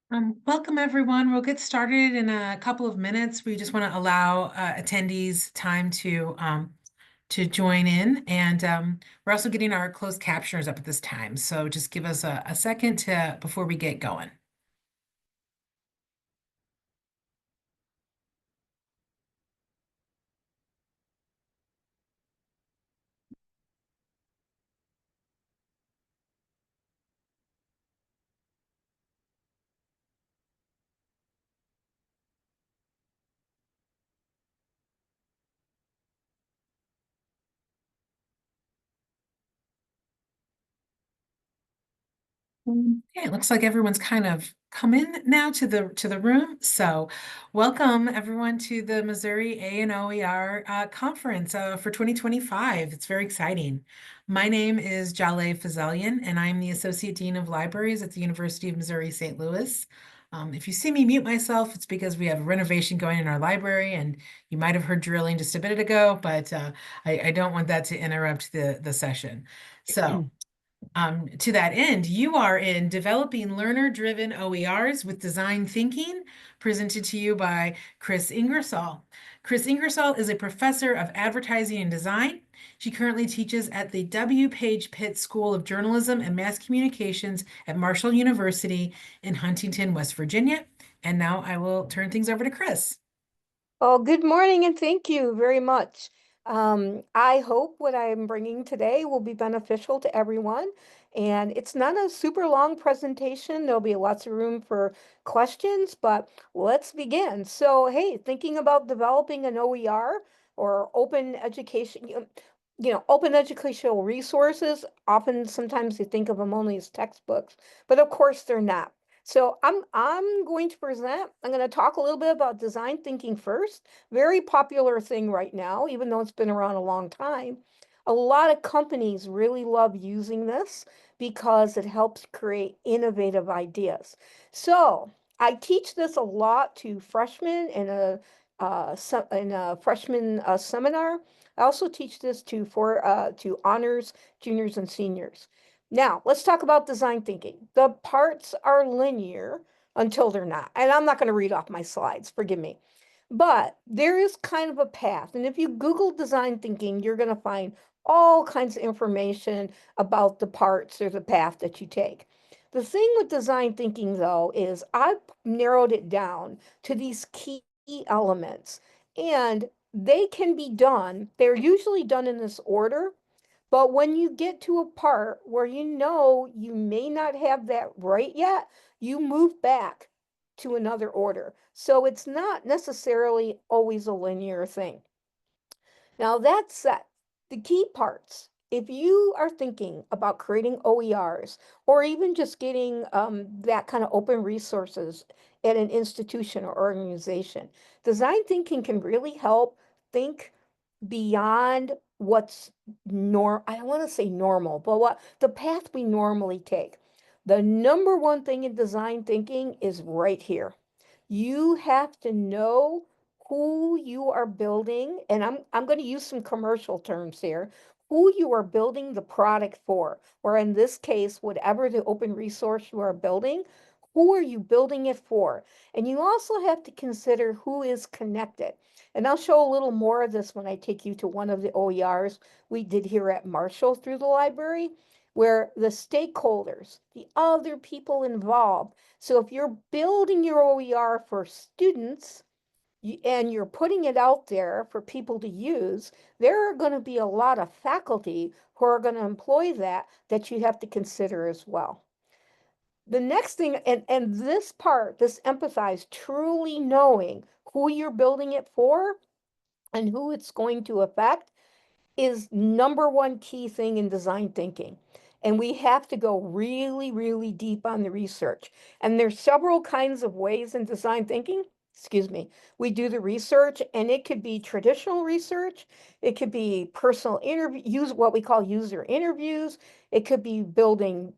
Welcome, everyone. We'll get started in a couple of minutes. We just want to allow attendees time to join in, and we're also getting our closed captioners up at this time. So just give us a second to before we get going. Okay, it looks like everyone's kind of come in now to the room. So, welcome everyone to the Missouri A and OER conference for 2025. It's very exciting. My name is Jale Fazelian, and I'm the Associate Dean of Libraries at the University of Missouri St. Louis. If you see me mute myself, it's because we have a renovation going in our library, and you might have heard drilling just a minute ago, but I don't want that to interrupt the session. So. To that end, you are in Developing Learner-Driven OERs with Design Thinking, presented to you by Chris Ingersoll. Chris Ingersoll is a professor of advertising and design. She currently teaches at the W. Page Pitt School of Journalism and Mass Communications at Marshall University in Huntington, West Virginia. And now I will turn things over to Chris. Oh, good morning and thank you very much. I hope what I'm bringing today will be beneficial to everyone. And it's not a super long presentation. There'll be lots of room for questions, but let's begin. So, hey, thinking about developing an OER or open education, open educational resources, often sometimes you think of them only as textbooks, but of course they're not. So I'm going to present. I'm going to talk a little bit about design thinking first. Very popular thing right now, even though it's been around a long time. A lot of companies really love using this because it helps create innovative ideas. So I teach this a lot to freshmen in a freshman seminar. I also teach this to honors, juniors, and seniors. Now, let's talk about design thinking. The parts are linear until they're not. And I'm not going to read off my slides, forgive me. But there is kind of a path. And if you Google design thinking, you're going to find all kinds of information about the parts or the path that you take. The thing with design thinking, though, is I've narrowed it down to these key elements. And they can be done, they're usually done in this order. But when you get to a part where you know you may not have that right yet, you move back to another order. So it's not necessarily always a linear thing. Now, that said, the key parts, if you are thinking about creating OERs or even just getting that kind of open resources at an institution or organization, design thinking can really help think beyond what's I don't want to say normal, but what the path we normally take. The number one thing in design thinking is right here. You have to know who you are building, and I'm going to use some commercial terms here, who you are building the product for, or in this case, whatever the open resource you are building, who are you building it for? And you also have to consider who is connected. And I'll show a little more of this when I take you to one of the OERs we did here at Marshall through the library, where the stakeholders, the other people involved. So if you're building your OER for students and you're putting it out there for people to use, there are going to be a lot of faculty who are going to employ that you have to consider as well. The next thing, and this part, this empathize truly knowing who you're building it for and who it's going to affect is number one key thing in design thinking. And we have to go really, really deep on the research. And there's several kinds of ways in design thinking. Excuse me. We do the research, and it could be traditional research. It could be personal interviews, what we call user interviews. It could be building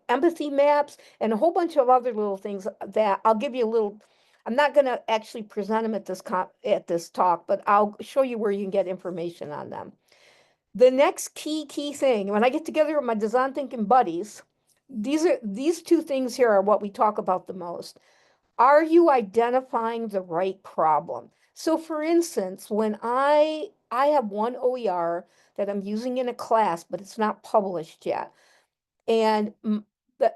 empathy maps and a whole bunch of other little things that I'll give you a little. I'm not going to actually present them at this talk, but I'll show you where you can get information on them. The next key thing, when I get together with my design thinking buddies, these two things here are what we talk about the most. Are you identifying the right problem? So for instance, when I have one OER that I'm using in a class, but it's not published yet. And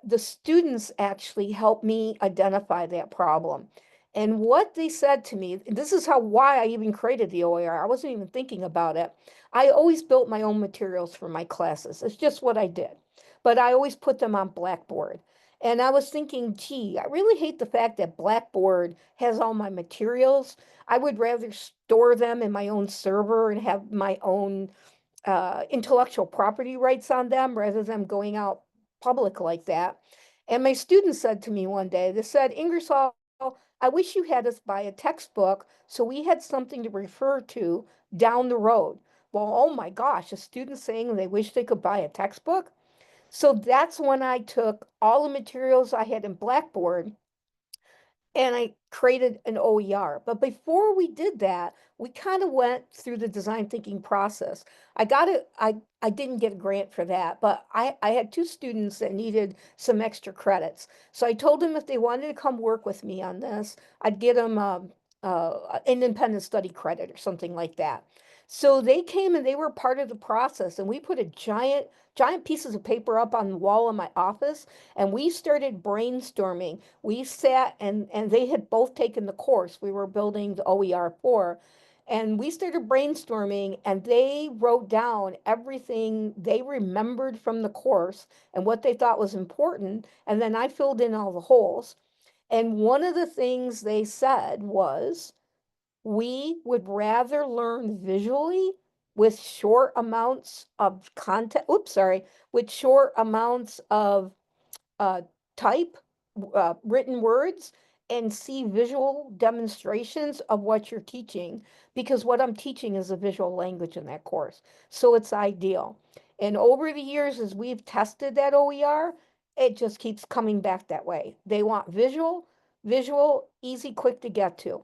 the students actually helped me identify that problem. And what they said to me, this is how why I even created the OER. I wasn't even thinking about it. I always built my own materials for my classes. It's just what I did. But I always put them on Blackboard. And I was thinking, gee, I really hate the fact that Blackboard has all my materials. I would rather store them in my own server and have my own intellectual property rights on them rather than going out public like that. And my students said to me one day, they said, Ingersoll, I wish you had us buy a textbook so we had something to refer to down the road. Well, oh my gosh, a student saying they wish they could buy a textbook. So that's when I took all the materials I had in Blackboard and I created an OER. But before we did that, we kind of went through the design thinking process. I got it, I didn't get a grant for that, but I had two students that needed some extra credits. So I told them if they wanted to come work with me on this, I'd get them an independent study credit or something like that. So they came and they were part of the process, and we put a giant pieces of paper up on the wall in my office, and we started brainstorming. We sat and they had both taken the course. We were building the OER for, and we started brainstorming, and they wrote down everything they remembered from the course and what they thought was important, and then I filled in all the holes. And one of the things they said was, we would rather learn visually with short amounts of content. Oops, sorry, with short amounts of uh, type, written words, and see visual demonstrations of what you're teaching, because what I'm teaching is a visual language in that course. So it's ideal. And over the years, as we've tested that OER, it just keeps coming back that way. They want visual, easy, quick to get to.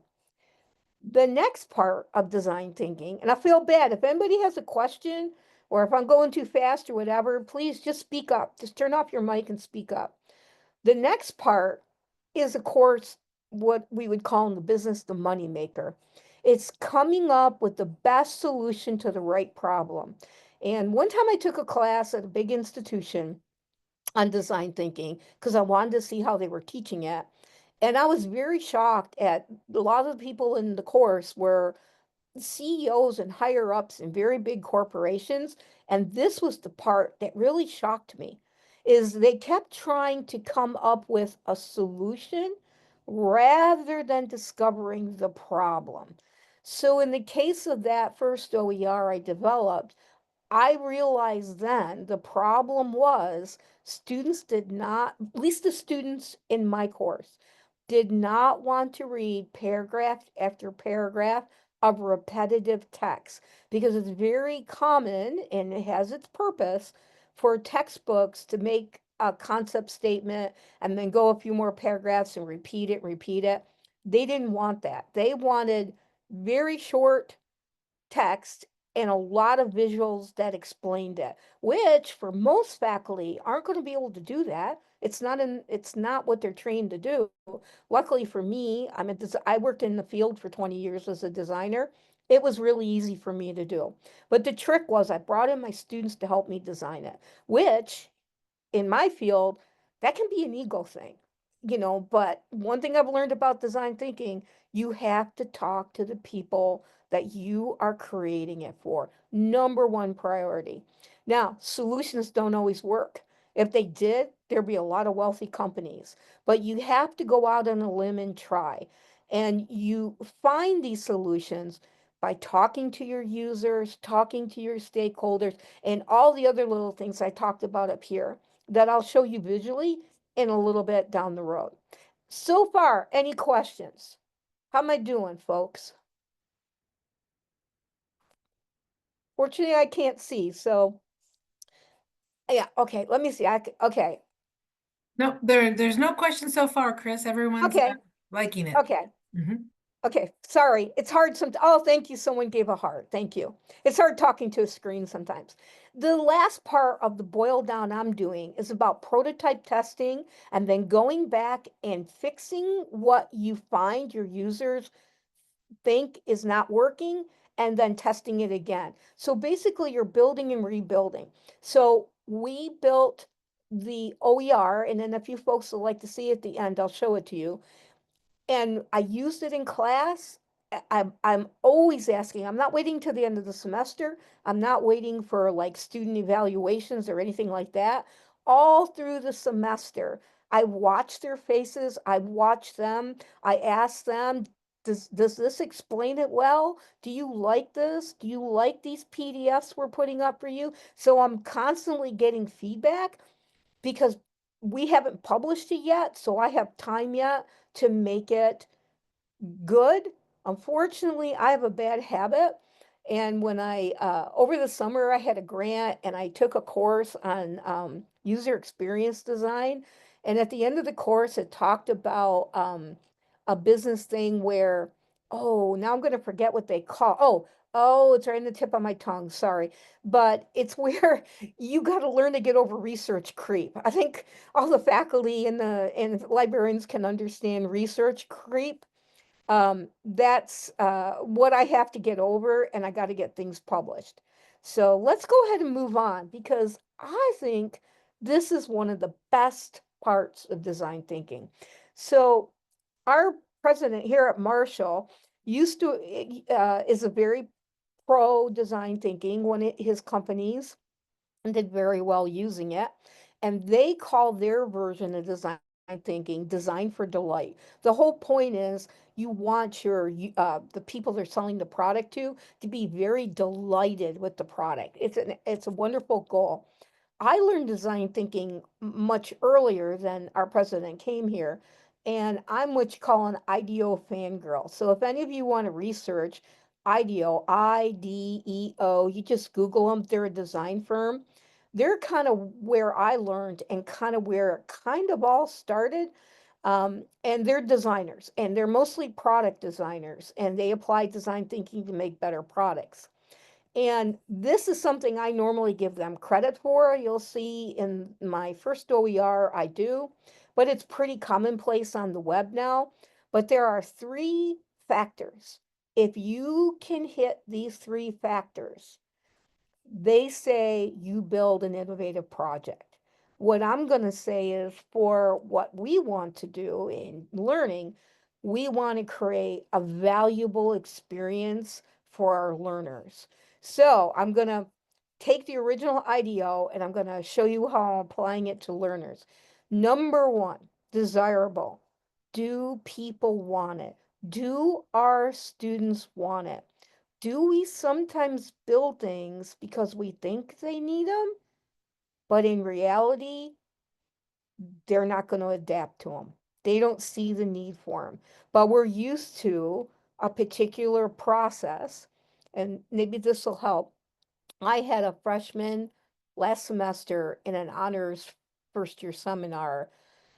The next part of design thinking, and I feel bad if anybody has a question or if I'm going too fast or whatever, please just speak up. Just turn off your mic and speak up. The next part is, of course, what we would call in the business the money maker. It's coming up with the best solution to the right problem. And one time I took a class at a big institution on design thinking because I wanted to see how they were teaching it. And I was very shocked at a lot of the people in the course were CEOs and higher ups in very big corporations. And this was the part that really shocked me, is they kept trying to come up with a solution rather than discovering the problem. So in the case of that first OER I developed, I realized then the problem was students did not, at least the students in my course, did not want to read paragraph after paragraph of repetitive text, because it's very common and it has its purpose for textbooks to make a concept statement and then go a few more paragraphs and repeat it. They didn't want that. They wanted very short text and a lot of visuals that explained it, which for most faculty aren't going to be able to do that. It's not what they're trained to do. Luckily for me, I worked in the field for 20 years as a designer. It was really easy for me to do. But the trick was I brought in my students to help me design it, which in my field, that can be an ego thing, but one thing I've learned about design thinking, you have to talk to the people that you are creating it for. Number one priority. Now, solutions don't always work. If they did, there'd be a lot of wealthy companies, but you have to go out on a limb and try. And you find these solutions by talking to your users, talking to your stakeholders, and all the other little things I talked about up here that I'll show you visually in a little bit down the road. So far, any questions? How am I doing, folks? Fortunately, I can't see, so yeah, okay, let me see. Okay, No, there's no question so far, Chris. Everyone's okay, liking it. okay, Mhm. Okay, sorry. It's hard sometimes. Oh, thank you. Someone gave a heart. Thank you. It's hard talking to a screen sometimes. The last part of the boil down I'm doing is about prototype testing and then going back and fixing what you find your users think is not working and then testing it again. So basically, you're building and rebuilding. So we built the OER, and then if you folks would like to see at the end, I'll show it to you, and I used it in class. I'm always asking. I'm not waiting till the end of the semester. I'm not waiting for like student evaluations or anything like that. All through the semester, I watch their faces. I watch them. I ask them, does this explain it well? Do you like this? Do you like these PDFs we're putting up for you? So I'm constantly getting feedback because we haven't published it yet, so I have time yet to make it good. Unfortunately, I have a bad habit. And when over the summer, I had a grant and I took a course on user experience design. And at the end of the course, it talked about a business thing where, oh, now I'm going to forget what they call. Oh, it's right in the tip of my tongue. Sorry. But it's where you got to learn to get over research creep. I think all the faculty and librarians can understand research creep. That's what I have to get over, and I got to get things published. So let's go ahead and move on because I think this is one of the best parts of design thinking. So our president here at Marshall used to is a very pro design thinking when his companies and did very well using it. And they call their version of design thinking design for delight. The whole point is you want the people they're selling the product to be very delighted with the product. It's a wonderful goal. I learned design thinking much earlier than our president came here, and I'm what you call an IDEO fangirl. So if any of you want to research IDEO, IDEO, you just Google them. They're a design firm. They're kind of where I learned and kind of where it kind of all started. And they're designers, and they're mostly product designers, and they apply design thinking to make better products. And this is something I normally give them credit for. You'll see in my first OER, I do, but it's pretty commonplace on the web now. But there are three factors. If you can hit these three factors, they say you build an innovative project. What I'm going to say is for what we want to do in learning, we want to create a valuable experience for our learners. So I'm going to take the original IDEO and I'm going to show you how I'm applying it to learners. Number one, desirable. Do people want it? Do our students want it? Do we sometimes build things because we think they need them, but in reality, they're not going to adapt to them? They don't see the need for them. But we're used to a particular process, and maybe this will help. I had a freshman last semester in an honors first year seminar,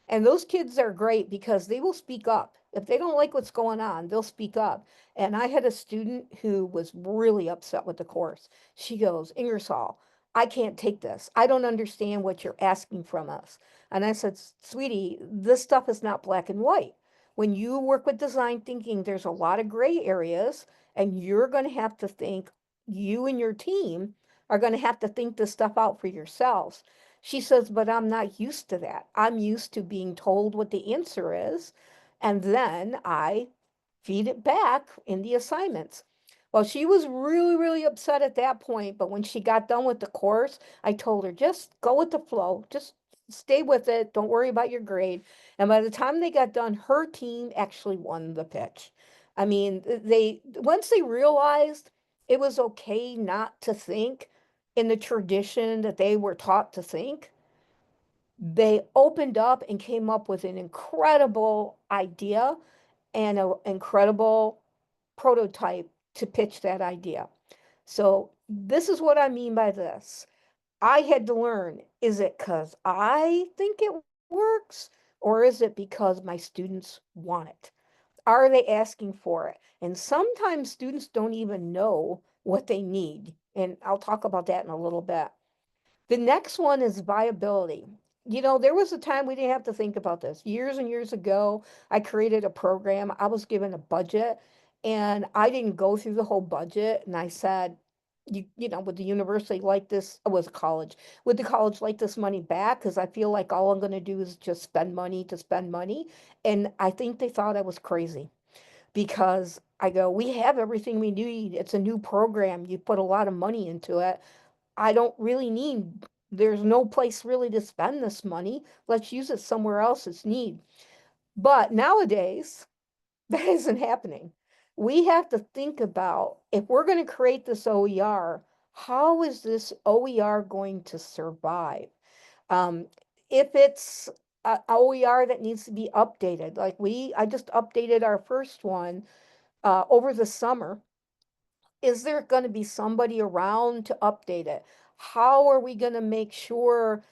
and those kids are great because they will speak up. If they don't like what's going on, they'll speak up. And I had a student who was really upset with the course. She goes, Ingersoll, I can't take this. I don't understand what you're asking from us. And I said, sweetie, this stuff is not black and white. When you work with design thinking, there's a lot of gray areas, and you're going to have to think, you and your team are going to have to think this stuff out for yourselves. She says, but I'm not used to that. I'm used to being told what the answer is, and then I feed it back in the assignments. Well, she was really, really upset at that point, but when she got done with the course, I told her, just go with the flow. Just stay with it. Don't worry about your grade. And by the time they got done, her team actually won the pitch. I mean, they once they realized it was okay not to think in the tradition that they were taught to think, they opened up and came up with an incredible idea and an incredible prototype to pitch that idea. So, this is what I mean by this. I had to learn, is it because I think it works or is it because my students want it? Are they asking for it? And sometimes students don't even know what they need. And I'll talk about that in a little bit. The next one is viability. There was a time we didn't have to think about this. Years and years ago, I created a program. I was given a budget and I didn't go through the whole budget. And I said, would the university like this? It was college. Would the college like this money back? Because I feel like all I'm going to do is just spend money to spend money. And I think they thought I was crazy because I go, we have everything we need. It's a new program. You put a lot of money into it. I don't really need, there's no place really to spend this money. Let's use it somewhere else it's need. But nowadays, that isn't happening. We have to think about if we're going to create this OER, how is this OER going to survive? Um, if it's a OER that needs to be updated, like I just updated our first one over the summer. Is there going to be somebody around to update it? How are we going to make sure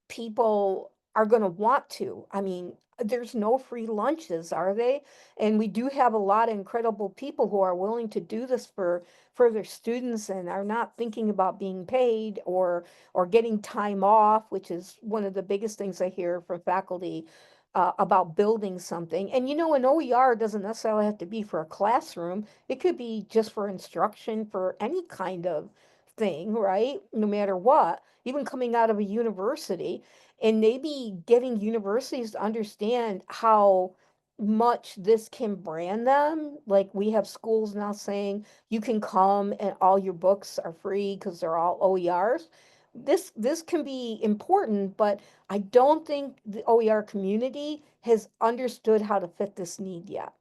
people are going to want to? I mean, there's no free lunches, are they? And we do have a lot of incredible people who are willing to do this for their students and are not thinking about being paid or getting time off, which is one of the biggest things I hear from faculty about building something. And an OER doesn't necessarily have to be for a classroom. It could be just for instruction for any kind of thing, right? No matter what, even coming out of a university, and maybe getting universities to understand how much this can brand them. Like we have schools now saying you can come and all your books are free because they're all OERs. This can be important, but I don't think the OER community has understood how to fit this need yet.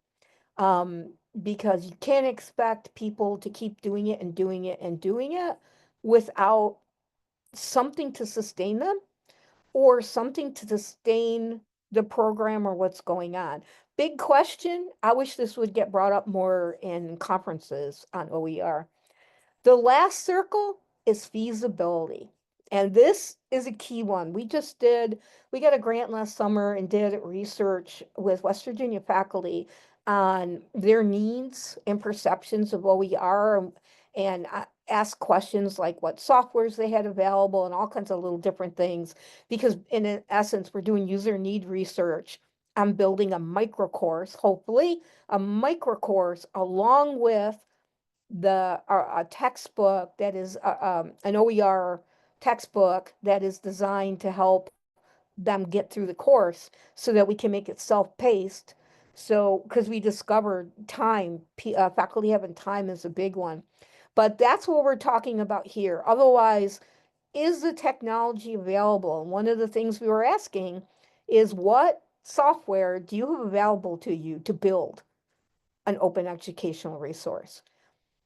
Um, because you can't expect people to keep doing it and doing it and doing it without something to sustain them or something to sustain the program or what's going on. Big question. I wish this would get brought up more in conferences on OER. The last circle is feasibility. And this is a key one. We got a grant last summer and did research with West Virginia faculty on their needs and perceptions of OER and ask questions like what softwares they had available and all kinds of little different things. Because in essence, we're doing user need research. I'm building a micro course, hopefully, a micro course along with a textbook that is an OER textbook that is designed to help them get through the course so that we can make it self-paced. So, because we discovered time, faculty having time is a big one. But that's what we're talking about here. Otherwise, is the technology available? And one of the things we were asking is what software do you have available to you to build an open educational resource?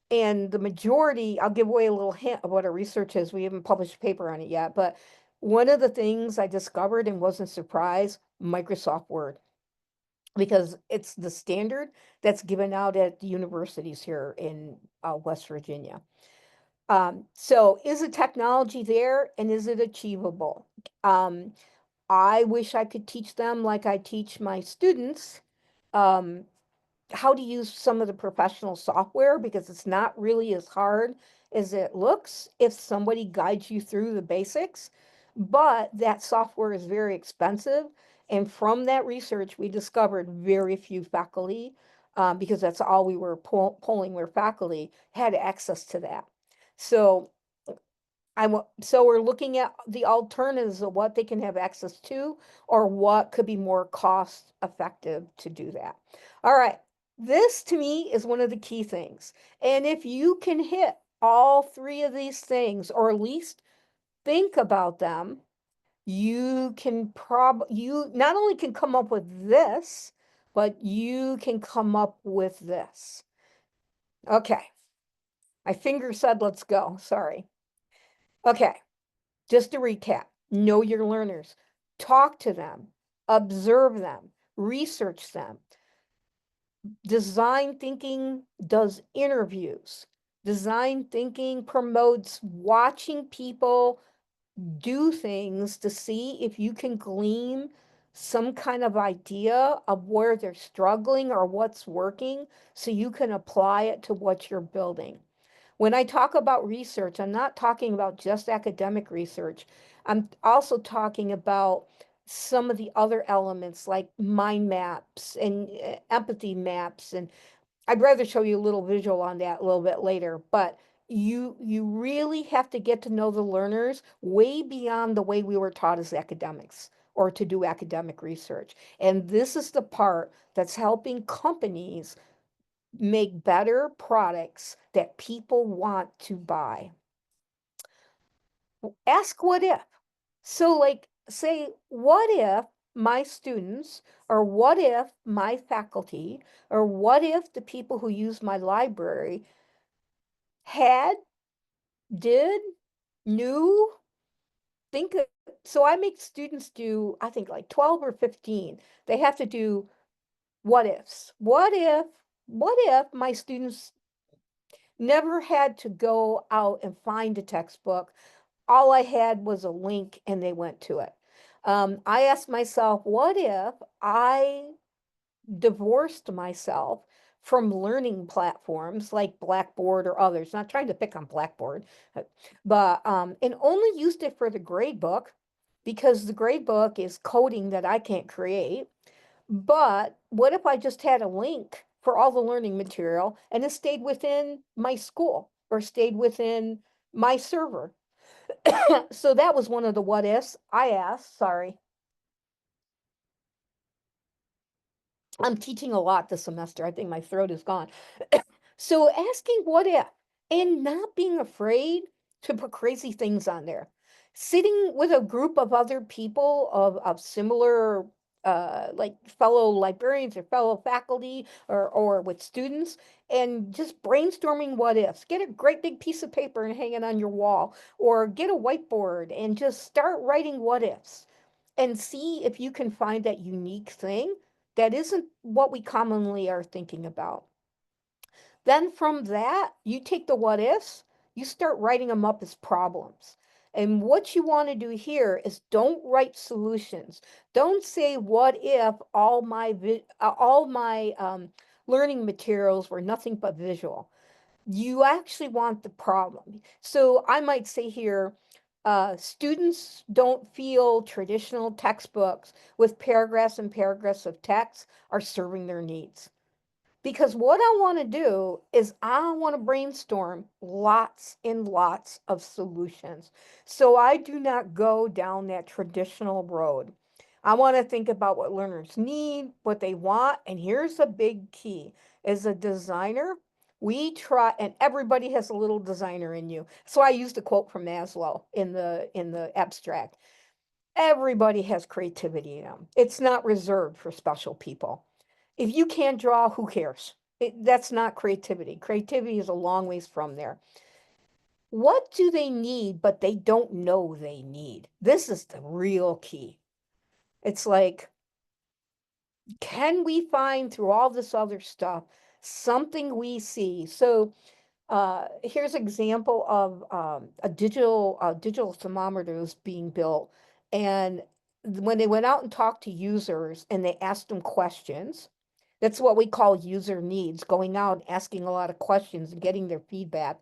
And the majority, I'll give away a little hint of what our research is. We haven't published a paper on it yet, but one of the things I discovered and wasn't surprised, Microsoft Word, because it's the standard that's given out at the universities here in West Virginia. So is the technology there and is it achievable? Um, I wish I could teach them like I teach my students. Um, how to use some of the professional software because it's not really as hard as it looks if somebody guides you through the basics. But that software is very expensive. And from that research, we discovered very few faculty, because that's all we were polling where faculty had access to that. So so we're looking at the alternatives of what they can have access to or what could be more cost effective to do that. All right. This to me is one of the key things. And if you can hit all three of these things, or at least think about them, you not only can come up with this, but you can come up with this. Okay. My finger said, let's go. Sorry. Okay. Just to recap, know your learners, talk to them, observe them, research them. Design thinking does interviews. Design thinking promotes watching people do things to see if you can glean some kind of idea of where they're struggling or what's working so you can apply it to what you're building. When I talk about research, I'm not talking about just academic research. I'm also talking about some of the other elements like mind maps and empathy maps. And I'd rather show you a little visual on that a little bit later, but you really have to get to know the learners way beyond the way we were taught as academics or to do academic research. And this is the part that's helping companies make better products that people want to buy. Ask what if. So, like, say, what if my students, or what if my faculty, or what if the people who use my library had, did, knew, think of, so I make students do, I think like 12 or 15. They have to do what ifs. What if my students never had to go out and find a textbook? All I had was a link and they went to it. I asked myself, what if I divorced myself from learning platforms like Blackboard or others? Not trying to pick on Blackboard, but and only used it for the grade book because the grade book is coding that I can't create. But what if I just had a link for all the learning material and it stayed within my school or stayed within my server? So that was one of the what ifs I asked. Sorry. I'm teaching a lot this semester. I think my throat is gone. So asking what if and not being afraid to put crazy things on there. Sitting with a group of other people of similar like fellow librarians or fellow faculty or with students and just brainstorming what ifs. Get a great big piece of paper and hang it on your wall or get a whiteboard and just start writing what ifs and see if you can find that unique thing that isn't what we commonly are thinking about. Then from that, you take the what ifs, you start writing them up as problems. And what you want to do here is don't write solutions. Don't say what if all my learning materials were nothing but visual. You actually want the problem. So I might say here, students don't feel traditional textbooks with paragraphs and paragraphs of text are serving their needs. Because what I want to do is I want to brainstorm lots and lots of solutions. So I do not go down that traditional road. I want to think about what learners need, what they want, and here's a big key. As a designer, we try, and everybody has a little designer in you. So I used a quote from Maslow in the abstract. Everybody has creativity in them. It's not reserved for special people. If you can't draw, who cares? That's not creativity. Creativity is a long ways from there. What do they need, but they don't know they need? This is the real key. It's like, can we find through all this other stuff something we see? So here's an example of a digital thermometer was being built, and when they went out and talked to users and they asked them questions, that's what we call user needs, going out and asking a lot of questions and getting their feedback.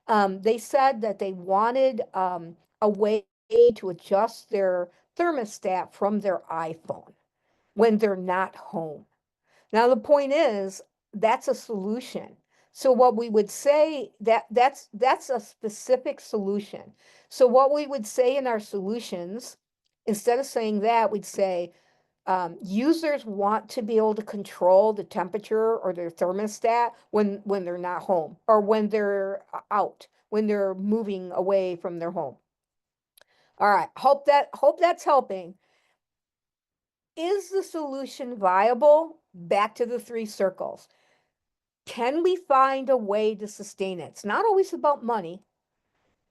They said that they wanted a way to adjust their thermostat from their iPhone when they're not home. Now, the point is, that's a solution. So what we would say that's a specific solution. So what we would say in our solutions, instead of saying that, we'd say users want to be able to control the temperature or their thermostat when they're not home or when they're out, when they're moving away from their home. All right, hope that's helping. Is the solution viable? Back to the three circles. Can we find a way to sustain it? It's not always about money.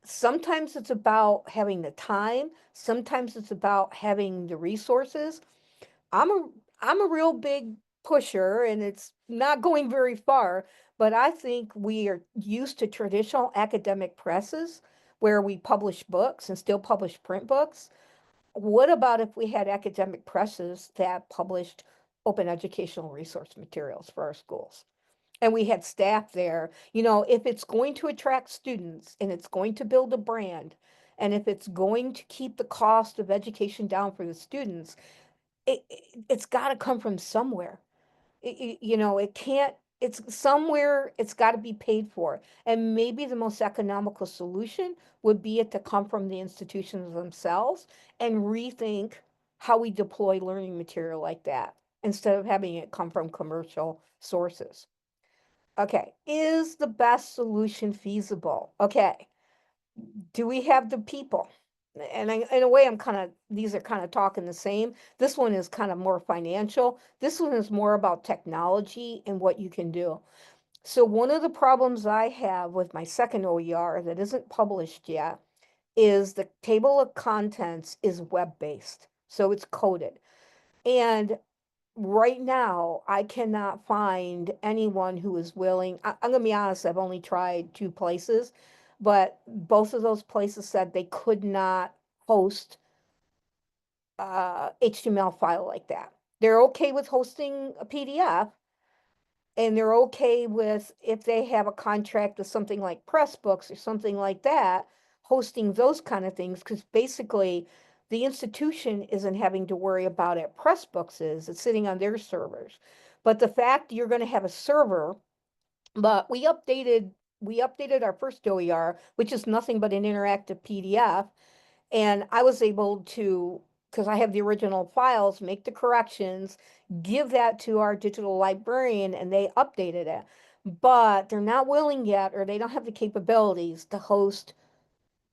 Sometimes it's about having the time. Sometimes it's about having the resources. I'm a I'm a real big pusher and it's not going very far, but I think we are used to traditional academic presses where we publish books and still publish print books. What about if we had academic presses that published open educational resource materials for our schools? And we had staff there. If it's going to attract students and it's going to build a brand, and if it's going to keep the cost of education down for the students, it's got to come from somewhere. It can't, it's somewhere, it's got to be paid for. And maybe the most economical solution would be it to come from the institutions themselves and rethink how we deploy learning material like that instead of having it come from commercial sources. Okay, is the best solution feasible? Okay, do we have the people? And in a way, these are kind of talking the same. This one is kind of more financial. This one is more about technology and what you can do. So one of the problems I have with my second OER that isn't published yet is the table of contents is web-based. So it's coded. And right now, I cannot find anyone who is willing. I'm going to be honest, I've only tried two places, but both of those places said they could not host HTML file like that. They're okay with hosting a PDF, and they're okay with, if they have a contract with something like Pressbooks or something like that, hosting those kind of things, because basically the institution isn't having to worry about it. Pressbooks is, it's sitting on their servers. But the fact you're going to have a server, but we updated our first OER, which is nothing but an interactive PDF, and I was able to, because I have the original files, make the corrections, give that to our digital librarian, and they updated it. But they're not willing yet, or they don't have the capabilities to host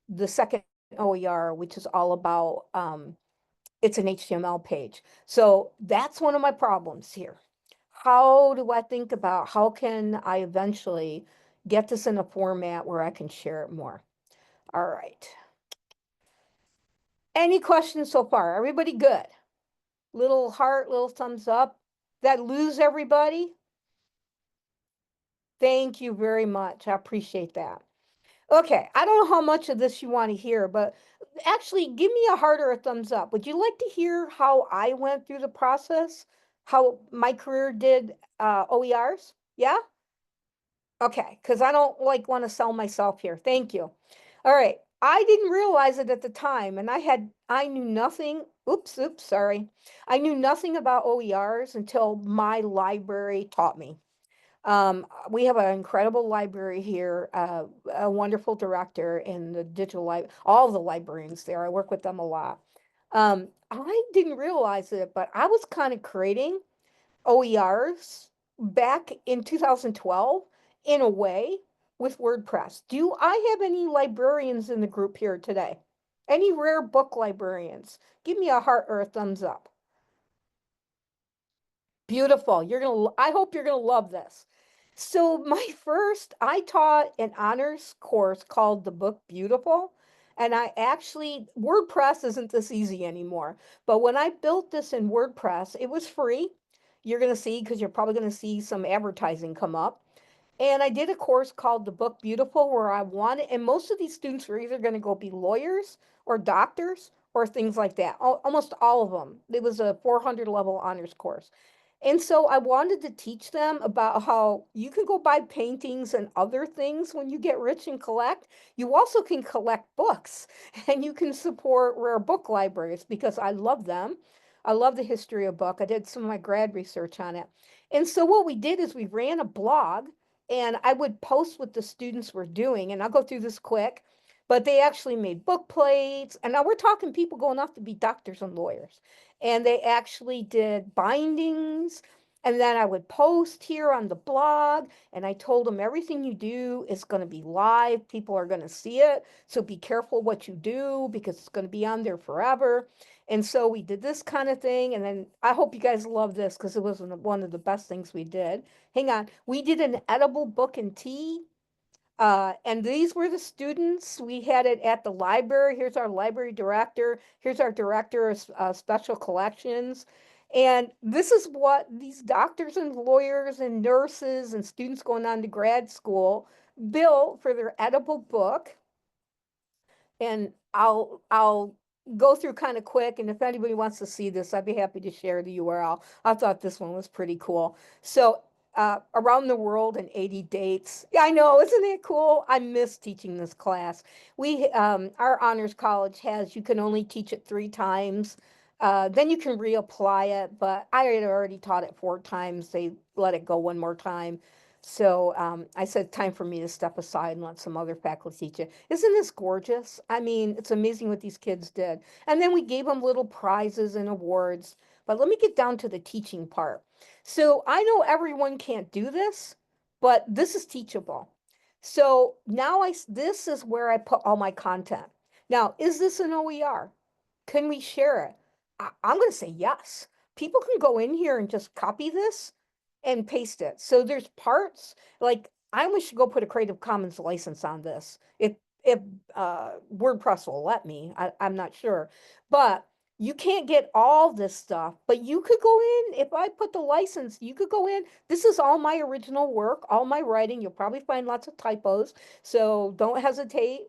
the second OER, which is all about, it's an HTML page. So that's one of my problems here. How do I think about how can I eventually get this in a format where I can share it more? All right. Any questions so far? Everybody good? Little heart, little thumbs up. That lose everybody? Thank you very much. I appreciate that. Okay, I don't know how much of this you want to hear, but actually give me a heart or a thumbs up. Would you like to hear how I went through the process? How my career did OERs? Yeah? Okay, because I don't like want to sell myself here. Thank you. All right. I didn't realize it at the time, and I knew nothing. Oops, sorry. I knew nothing about OERs until my library taught me. We have an incredible library here, a wonderful director in the digital library, all the librarians there. I work with them a lot. I didn't realize it, but I was kind of creating OERs back in 2012 in a way with WordPress. Do I have any librarians in the group here today? Any rare book librarians? Give me a heart or a thumbs up. Beautiful. I hope you're gonna love this. So I taught an honors course called The Book Beautiful. And WordPress isn't this easy anymore. But when I built this in WordPress, it was free. You're gonna see, because you're probably gonna see some advertising come up. And I did a course called The Book Beautiful where and most of these students were either going to go be lawyers or doctors or things like that. Almost all of them. It was a 400 level honors course. And so I wanted to teach them about how you can go buy paintings and other things when you get rich and collect. You also can collect books and you can support rare book libraries because I love them. I love the history of book. I did some of my grad research on it. And so what we did is we ran a blog and I would post what the students were doing. And I'll go through this quick, but they actually made book plates. And now we're talking people going off to be doctors and lawyers. And they actually did bindings. And then I would post here on the blog, and I told them everything you do is going to be live. People are going to see it. So be careful what you do because it's going to be on there forever. And so we did this kind of thing. And then I hope you guys love this because it was one of the best things we did. Hang on. We did an edible book and tea. And these were the students. We had it at the library. Here's our library director. Here's our director of special collections. And this is what these doctors and lawyers and nurses and students going on to grad school built for their edible book. And I'll go through kind of quick. And if anybody wants to see this, I'd be happy to share the URL. I thought this one was pretty cool. So, around the world in 80 dates. Yeah, I know, isn't it cool? I miss teaching this class. Our honors college has, you can only teach it 3 times. Then you can reapply it, but I had already taught it 4 times. They let it go one more time. So I said, time for me to step aside and let some other faculty teach it. Isn't this gorgeous? I mean, it's amazing what these kids did. And then we gave them little prizes and awards. But let me get down to the teaching part. So I know everyone can't do this, but this is teachable. So now this is where I put all my content. Now, is this an OER? Can we share it? I'm going to say yes. People can go in here and just copy this and paste it. So there's parts like I almost should go put a Creative Commons license on this. If WordPress will let me, I'm not sure, but you can't get all this stuff. But you could go in if I put the license. You could go in. This is all my original work, all my writing. You'll probably find lots of typos, so don't hesitate.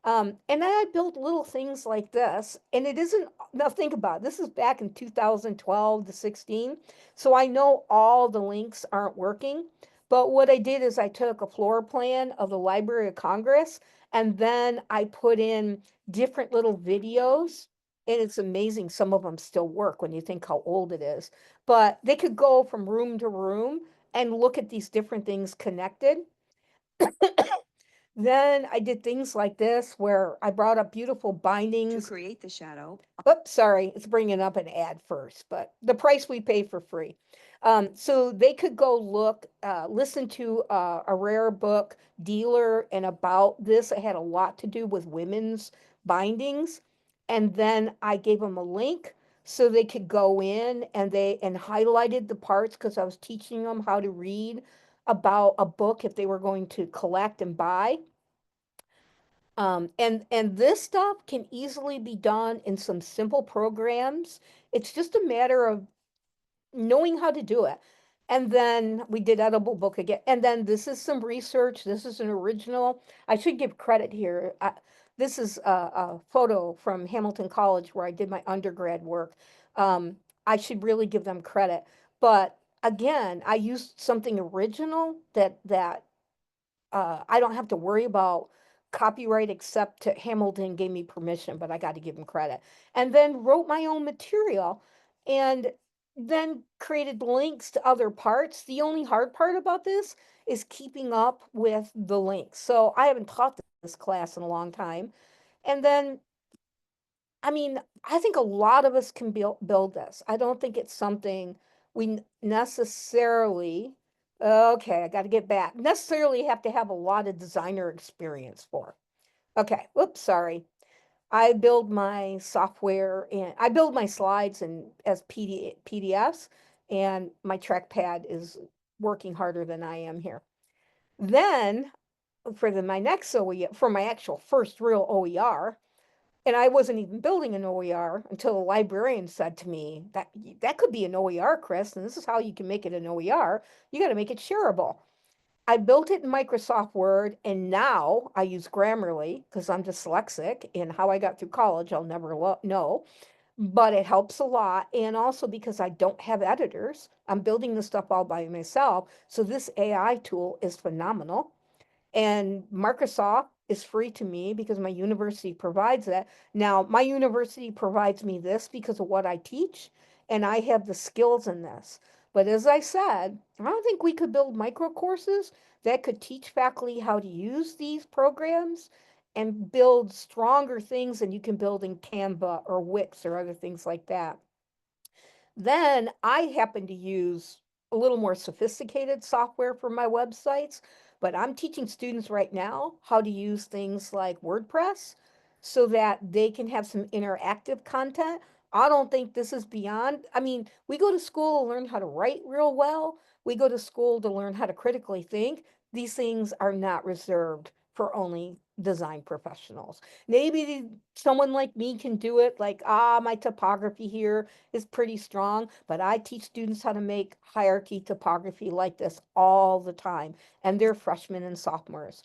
And then I built little things like this, and it isn't, now think about it, this is back in 2012 to 16. So I know all the links aren't working, but what I did is I took a floor plan of the Library of Congress, and then I put in different little videos, and it's amazing. Some of them still work when you think how old it is, but they could go from room to room and look at these different things connected. Then I did things like this where I brought up beautiful bindings. To create the shadow. Oops, sorry, it's bringing up an ad first, but the price we pay for free. So they could go listen to a rare book dealer and about this. It had a lot to do with women's bindings. And then I gave them a link so they could go in and highlighted the parts because I was teaching them how to read about a book if they were going to collect and buy. And this stuff can easily be done in some simple programs. It's just a matter of knowing how to do it. And then we did Edible Book again. And then this is some research. This is an original. I should give credit here. This is a photo from Hamilton College where I did my undergrad work. I should really give them credit. But again, I used something original that I don't have to worry about copyright except Hamilton gave me permission, but I got to give him credit. And then wrote my own material and then created links to other parts. The only hard part about this is keeping up with the links. So I haven't taught this class in a long time. And then, I mean, I think a lot of us can build this. I don't think it's something we necessarily, okay, I got to get back, necessarily have to have a lot of designer experience for. Okay, whoops, sorry. I build my software and I build my slides and as PDFs, and my trackpad is working harder than I am here. Then my next OER, for my actual first real OER, and I wasn't even building an OER until a librarian said to me that that could be an OER, Chris, and this is how you can make it an OER. You got to make it shareable. I built it in Microsoft Word, and now I use Grammarly because I'm dyslexic, and how I got through college, I'll never know. But it helps a lot. And also because I don't have editors, I'm building the stuff all by myself. So this AI tool is phenomenal. And Microsoft is free to me because my university provides that. Now, my university provides me this because of what I teach, and I have the skills in this. But as I said, I don't think we could build micro courses that could teach faculty how to use these programs and build stronger things than you can build in Canva or Wix or other things like that. Then I happen to use a little more sophisticated software for my websites, but I'm teaching students right now how to use things like WordPress so that they can have some interactive content. I don't think this is beyond, I mean, we go to school to learn how to write real well. We go to school to learn how to critically think. These things are not reserved for only design professionals. Maybe someone like me can do it, like, my typography here is pretty strong, but I teach students how to make hierarchy typography like this all the time, and they're freshmen and sophomores.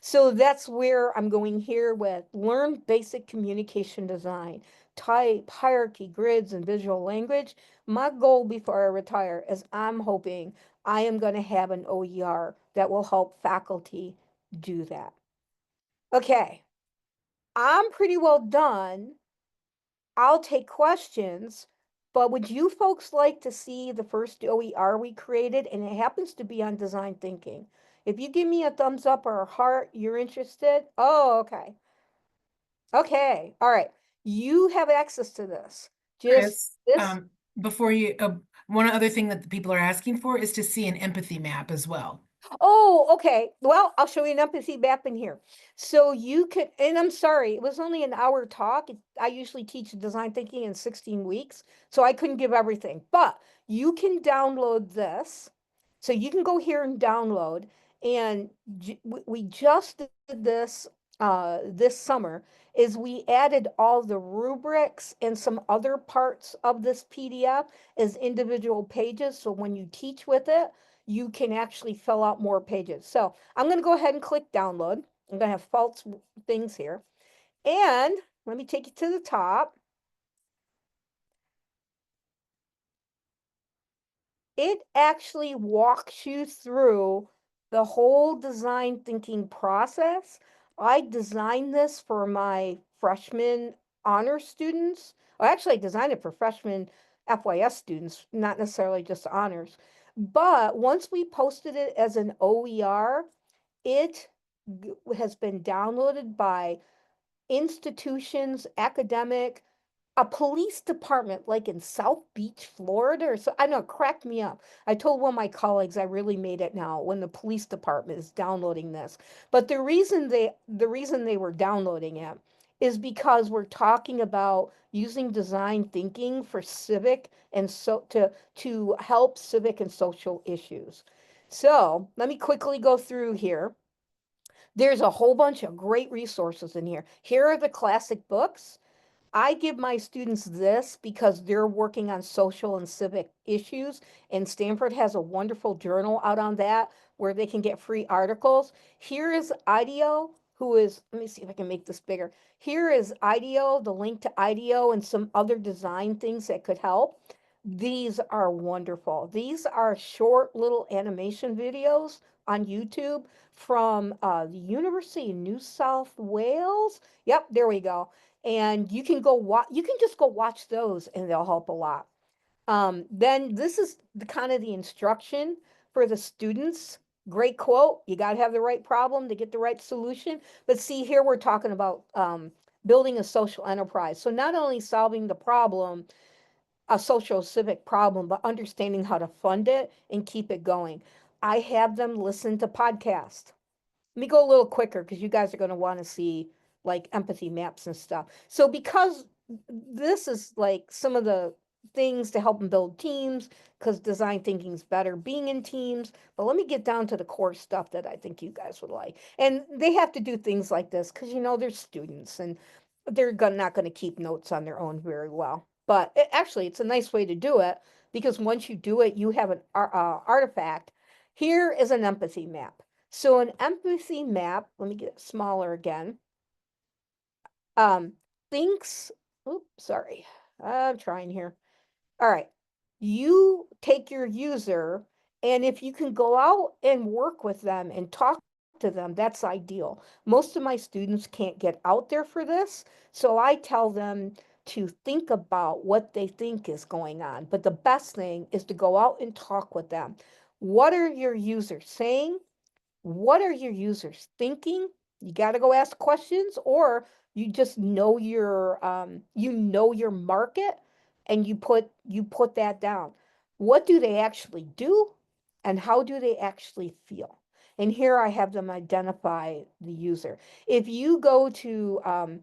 So that's where I'm going here with learn basic communication design, type, hierarchy, grids, and visual language. My goal before I retire is I'm hoping I am going to have an OER that will help faculty do that. Okay, I'm pretty well done. I'll take questions, but would you folks like to see the first OER we created? And it happens to be on design thinking. If you give me a thumbs up or a heart, you're interested. Oh, okay. Okay. All right. You have access to this. Just Chris, this. before you, one other thing that the people are asking for is to see an empathy map as well. Oh, okay. Well, I'll show you an empathy map in here. So you could, and I'm sorry, it was only an hour talk. I usually teach design thinking in 16 weeks, so I couldn't give everything, but you can download this. So you can go here and download, and we just did this this summer is we added all the rubrics and some other parts of this PDF as individual pages. So when you teach with it, you can actually fill out more pages. So I'm going to go ahead and click download. I'm going to have false things here. And let me take you to the top. It actually walks you through the whole design thinking process. I designed this for my freshman honor students. Well, actually, I designed it for freshman FYS students, not necessarily just honors. But once we posted it as an OER, it has been downloaded by institutions, academic, a police department like in South Beach, Florida, or so. I know, it cracked me up. I told one of my colleagues I really made it now when the police department is downloading this. But the reason they were downloading it is because we're talking about using design thinking for civic and so to help civic and social issues. So let me quickly go through here. There's a whole bunch of great resources in here. Here are the classic books. I give my students this because they're working on social and civic issues, and Stanford has a wonderful journal out on that where they can get free articles. Here is IDEO, who is, let me see if I can make this bigger. Here is IDEO, the link to IDEO, and some other design things that could help. These are wonderful. These are short little animation videos on YouTube from the University of New South Wales. Yep, there we go, and you can go watch, you can just go watch those and they'll help a lot. Then this is the kind of the instruction for the students. Great quote. You got to have the right problem to get the right solution. But see, here we're talking about building a social enterprise. So not only solving the problem, a social civic problem, but understanding how to fund it and keep it going. I have them listen to podcasts. Let me go a little quicker because you guys are going to want to see like empathy maps and stuff. So because this is like some of the things to help them build teams, because design thinking is better being in teams. But let me get down to the core stuff that I think you guys would like. And they have to do things like this because they're students and they're not going to keep notes on their own very well. But actually, it's a nice way to do it because once you do it, you have an artifact. Here is an empathy map. So an empathy map, let me get it smaller again, um, thinks, oops, sorry, I'm trying here. All right, you take your user, and if you can go out and work with them and talk to them, that's ideal. Most of my students can't get out there for this, so I tell them to think about what they think is going on. But the best thing is to go out and talk with them. What are your users saying? What are your users thinking? You got to go ask questions, or you just know your market, and you put that down. What do they actually do, and how do they actually feel? And here I have them identify the user. If you go to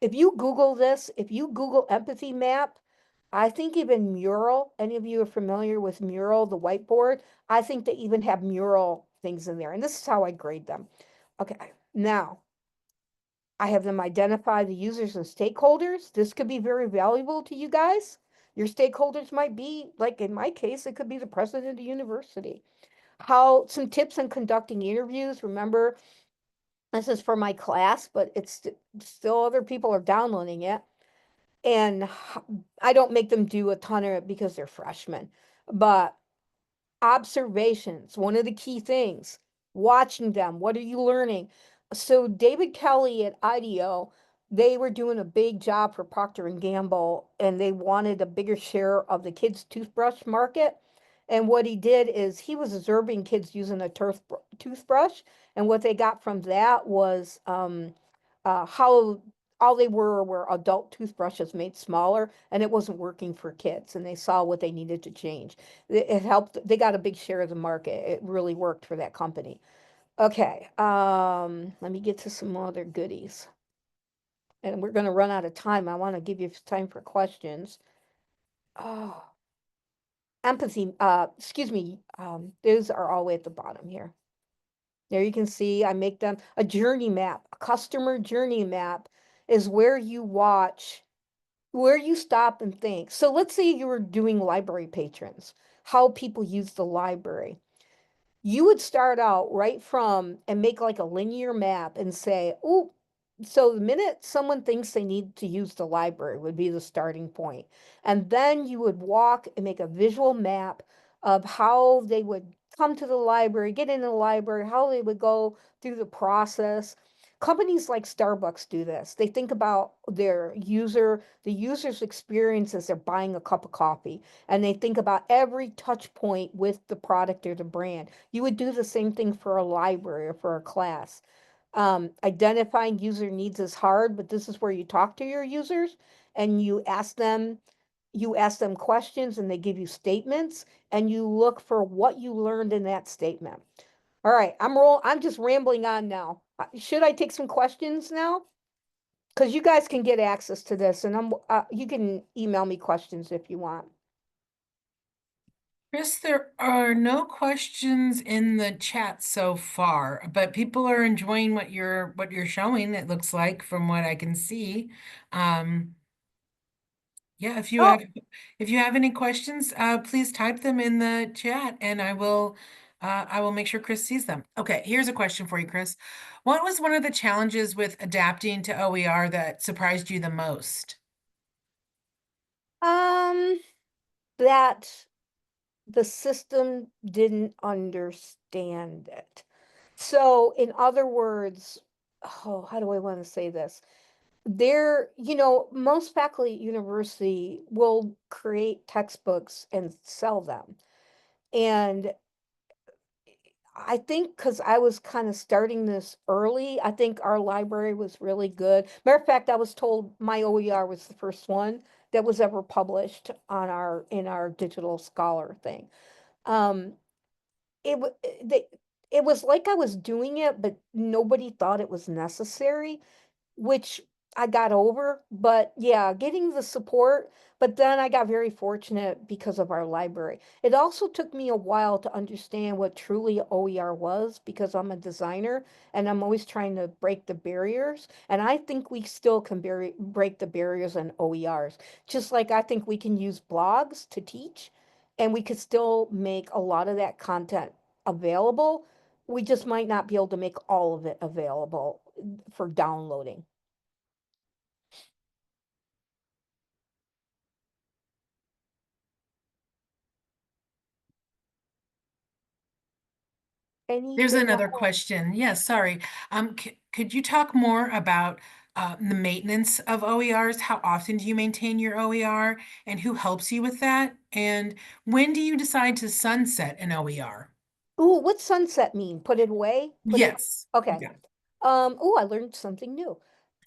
if you Google this, if you Google empathy map, I think even Mural, any of you are familiar with Mural, the whiteboard? I think they even have mural things in there. And this is how I grade them. Okay, now I have them identify the users and stakeholders. This could be very valuable to you guys. Your stakeholders might be, like in my case, it could be the president of the university. How some tips on conducting interviews. Remember, This is for my class, but still other people are downloading it. And I don't make them do a ton of it because they're freshmen. But observations, one of the key things, watching them. What are you learning? So David Kelly at IDEO, they were doing a big job for Procter and Gamble, and they wanted a bigger share of the kids' toothbrush market. And what he did is he was observing kids using a toothbrush, and what they got from that was how all they were adult toothbrushes made smaller, and it wasn't working for kids, and they saw what they needed to change. It helped. They got a big share of the market. It really worked for that company. Okay, let me get to some other goodies. And we're going to run out of time. I want to give you time for questions. Oh, empathy. Excuse me. Those are all the way at the bottom here. There you can see I make them a journey map. A customer journey map is where you watch, where you stop and think. So let's say you were doing library patrons, how people use the library. You would start out right from and make like a linear map and say, oh, so the minute someone thinks they need to use the library would be the starting point. And then you would walk and make a visual map of how they would come to the library, get into the library, how they would go through the process. Companies like Starbucks do this. They think about the user's experience as they're buying a cup of coffee, and they think about every touch point with the product or the brand. You would do the same thing for a library or for a class. Identifying user needs is hard, but this is where you talk to your users and you ask them questions and they give you statements and you look for what you learned in that statement. All right, I'm just rambling on now. Should I take some questions now? Because you guys can get access to this, and you can email me questions if you want. Chris, there are no questions in the chat so far, but people are enjoying what you're showing, it looks like from what I can see. Um, yeah, Oh, if you have any questions, please type them in the chat and I will make sure Chris sees them. Okay, here's a question for you, Chris. What was one of the challenges with adapting to OER that surprised you the most? um, that the system didn't understand it. So, in other words, oh, how do I want to say this? Most faculty at university will create textbooks and sell them. And I think because I was kind of starting this early, I think our library was really good. Matter of fact, I was told my OER was the first one that was ever published on our in our digital scholar thing. Um, it wa- they, it was like I was doing it, but nobody thought it was necessary, which I got over. But yeah, getting the support. But then I got very fortunate because of our library. It also took me a while to understand what truly OER was because I'm a designer and I'm always trying to break the barriers. And I think we still can break the barriers in OERs. Just like I think we can use blogs to teach and we could still make a lot of that content available. We just might not be able to make all of it available for downloading. There's Anything another else? question. Yes, sorry. Could you talk more about the maintenance of OERs? How often do you maintain your OER and who helps you with that? And when do you decide to sunset an OER? Ooh, what's sunset mean? Put it away? Put it, Yes. okay. Yeah. I learned something new.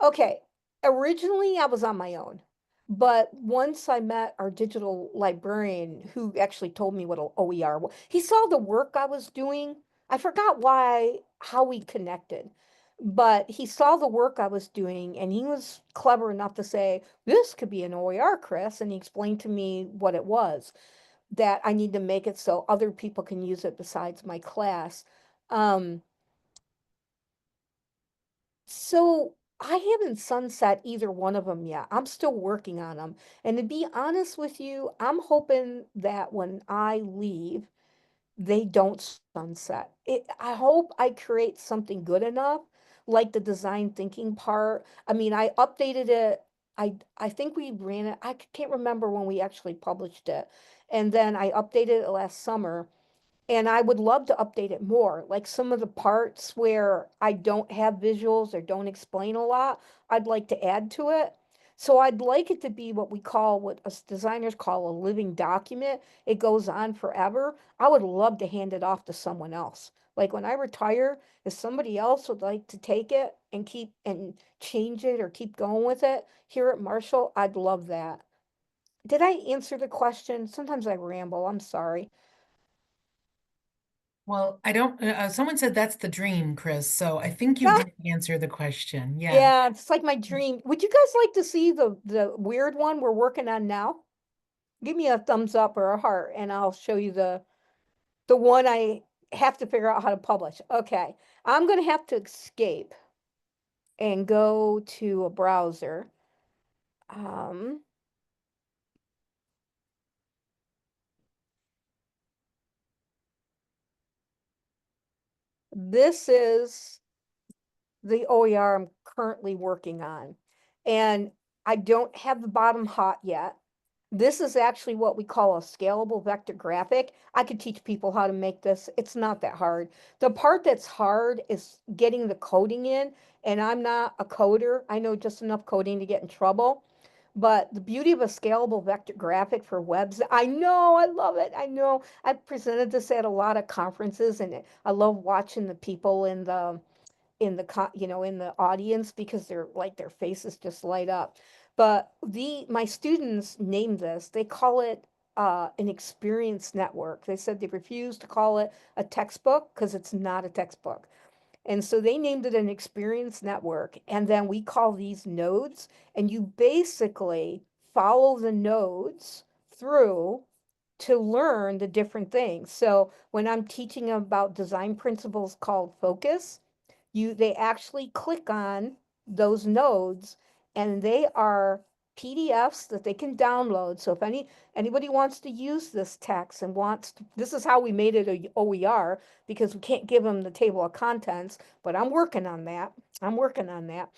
Okay. Originally, I was on my own, but once I met our digital librarian who actually told me what a OER was, he saw the work I was doing. I forgot how we connected, but he saw the work I was doing and he was clever enough to say, this could be an OER, Chris. And he explained to me what it was, that I need to make it so other people can use it besides my class. Um, so I haven't sunset either one of them yet. I'm still working on them. And to be honest with you, I'm hoping that when I leave, they don't sunset. I hope I create something good enough, like the design thinking part. I mean, I updated it. I think we ran it. Can't remember when we actually published it. And then I updated it last summer, and I would love to update it more. Like some of the parts where I don't have visuals or don't explain a lot, I'd like to add to it. So I'd like it to be what we call, what us designers call a living document. It goes on forever. I would love to hand it off to someone else. Like when I retire, if somebody else would like to take it and keep and change it or keep going with it here at Marshall, I'd love that. Did I answer the question? Sometimes I ramble. I'm sorry. Well, I don't, someone said that's the dream, Chris. So I think you did answer the question. Yeah. Yeah, it's like my dream. Would you guys like to see the weird one we're working on now? Give me a thumbs up or a heart, and I'll show you the one I have to figure out how to publish. Okay, I'm gonna have to escape and go to a browser. Um, this is the OER I'm currently working on. And I don't have the bottom hot yet. This is actually what we call a scalable vector graphic. I could teach people how to make this. It's not that hard. The part that's hard is getting the coding in, and I'm not a coder. I know just enough coding to get in trouble. But the beauty of a scalable vector graphic for webs, I know, I love it. I know I've presented this at a lot of conferences, and I love watching the people in the audience because they're like their faces just light up. But the my students named this. They call it an experience network. They said they refuse to call it a textbook because it's not a textbook. And so they named it an experience network. And then we call these nodes, and you basically follow the nodes through to learn the different things. So when I'm teaching about design principles called focus, they actually click on those nodes, and they are PDFs that they can download. So if anybody wants to use this text and this is how we made it a OER, because we can't give them the table of contents, but I'm working on that. I'm working on that.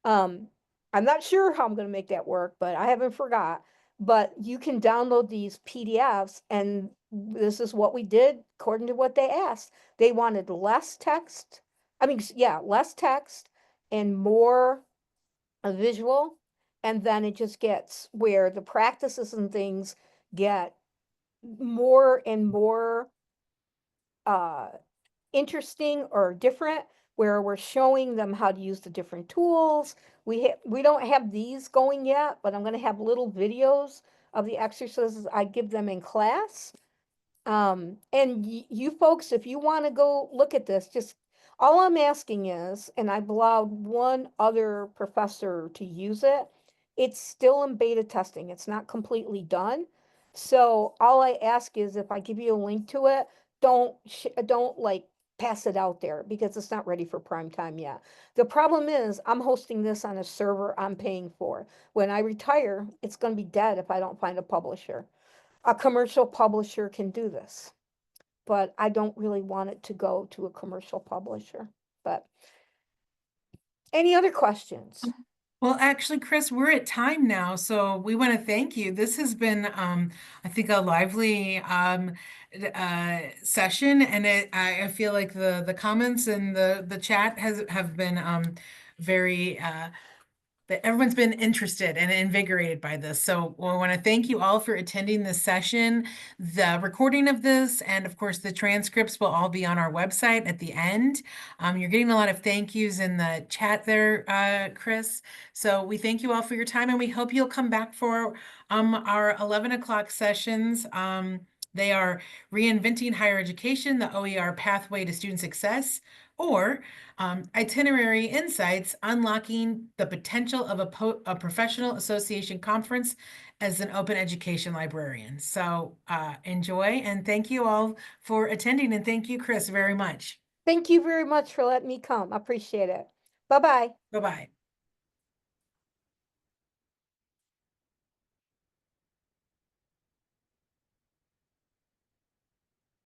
Um, I'm not sure how I'm going to make that work, but I haven't forgot. But you can download these PDFs, and this is what we did according to what they asked. They wanted less text. I mean, yeah, less text and more visual. And then it just gets where the practices and things get more and more uh, interesting or different, where we're showing them how to use the different tools. We don't have these going yet, but I'm going to have little videos of the exercises I give them in class. And you folks, if you want to go look at this, just all I'm asking is, and I've allowed one other professor to use it, it's still in beta testing. It's not completely done. So all I ask is if I give you a link to it, don't like pass it out there because it's not ready for prime time yet. The problem is I'm hosting this on a server I'm paying for. When I retire, it's going to be dead if I don't find a publisher. A commercial publisher can do this, but I don't really want it to go to a commercial publisher. But any other questions? Well, actually, Chris, we're at time now, so we want to thank you. This has been, I think, a lively session, and I feel like the comments and the chat have been very that everyone's been interested and invigorated by this. So we want to thank you all for attending this session. The recording of this and of course the transcripts will all be on our website at the end. You're getting a lot of thank yous in the chat there, Chris. So we thank you all for your time and we hope you'll come back for our 11 o'clock sessions. They are Reinventing Higher Education, the OER Pathway to Student Success, or Itinerary Insights, Unlocking the Potential of a Professional Association Conference as an Open Education Librarian. So enjoy and thank you all for attending and thank you, Chris, very much. Thank you very much for letting me come. I appreciate it. Bye-bye. Bye-bye.